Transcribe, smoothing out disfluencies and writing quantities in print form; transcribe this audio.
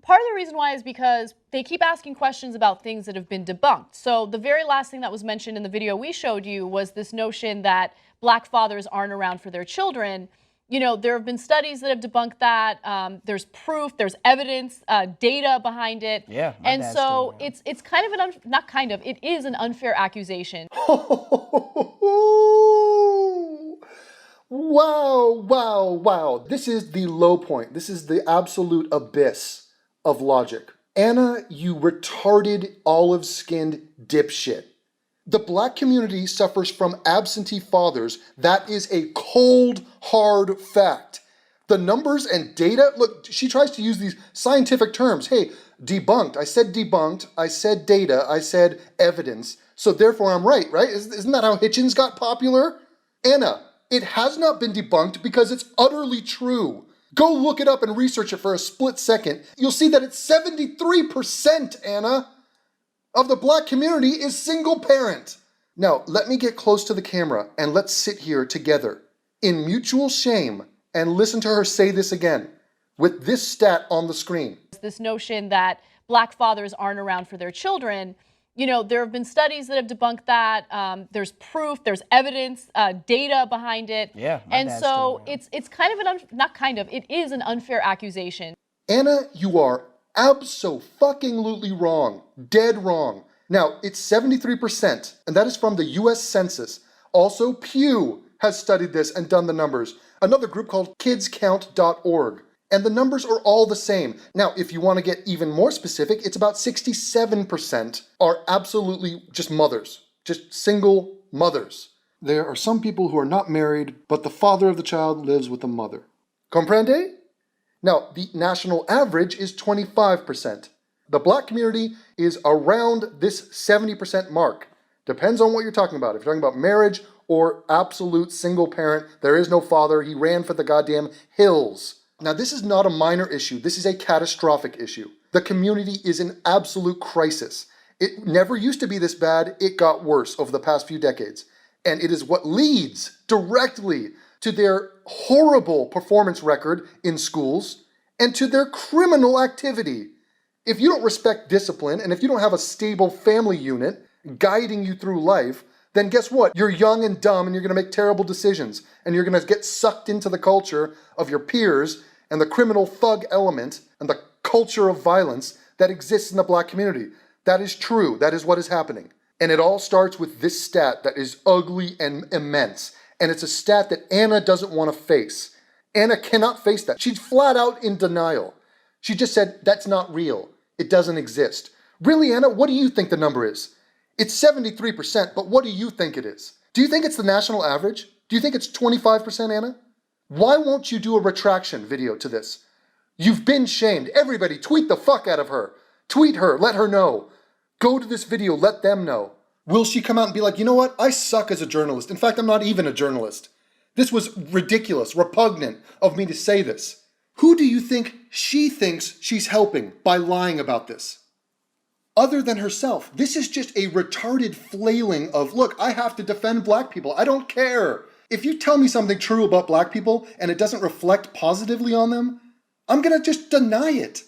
Part of the reason why is because they keep asking questions about things that have been debunked. So the very last thing that was mentioned in the video we showed you was this notion that black fathers aren't around for their children. You know, there have been studies that have debunked that. There's proof, there's evidence, data behind it. Yeah, and so it's kind of it is an unfair accusation. Wow. This is the low point. This is the absolute abyss of logic. Anna, you retarded olive-skinned dipshit. The black community suffers from absentee fathers. That is a cold, hard fact. The numbers and data, look, she tries to use these scientific terms. Hey, debunked. I said data, I said evidence. So therefore I'm right? Isn't that how Hitchens got popular? Anna, it has not been debunked because it's utterly true. Go look it up and research it for a split second. You'll see that it's 73%, Anna, of the black community is single parent. Now, let me get close to the camera and let's sit here together in mutual shame and listen to her say this again with this stat on the screen. This notion that black fathers aren't around for their children. You know, there have been studies that have debunked that. There's proof, there's evidence, data behind it. Yeah. And so it's kind of it is an unfair accusation. Anna, you are abso-fucking-lutely wrong. Dead wrong. Now, it's 73%, and that is from the US Census. Also, Pew has studied this and done the numbers. Another group called kidscount.org. And the numbers are all the same. Now, if you want to get even more specific, it's about 67% are absolutely just mothers. Just single mothers. There are some people who are not married, but the father of the child lives with the mother. Comprende? Now, the national average is 25%. The black community is around this 70% mark. Depends on what you're talking about. If you're talking about marriage or absolute single parent, there is no father, he ran for the goddamn hills. Now, this is not a minor issue. This is a catastrophic issue. The community is in absolute crisis. It never used to be this bad. It got worse over the past few decades. And it is what leads directly to their horrible performance record in schools and to their criminal activity. If you don't respect discipline and if you don't have a stable family unit guiding you through life, then guess what? You're young and dumb and you're going to make terrible decisions and you're going to get sucked into the culture of your peers and the criminal thug element and the culture of violence that exists in the black community. That is true. That is what is happening. And it all starts with this stat that is ugly and immense. And it's a stat that Anna doesn't want to face. Anna cannot face that. She's flat out in denial. She just said, that's not real. It doesn't exist. Really, Anna, what do you think the number is? It's 73%, but what do you think it is? Do you think it's the national average? Do you think it's 25%, Anna? Why won't you do a retraction video to this? You've been shamed. Everybody, tweet the fuck out of her. Tweet her, let her know. Go to this video, let them know. Will she come out and be like, you know what? I suck as a journalist. In fact, I'm not even a journalist. This was ridiculous, repugnant of me to say this. Who do you think she thinks she's helping by lying about this? Other than herself. This is just a retarded flailing of, look, I have to defend black people. I don't care. If you tell me something true about black people and it doesn't reflect positively on them, I'm gonna just deny it.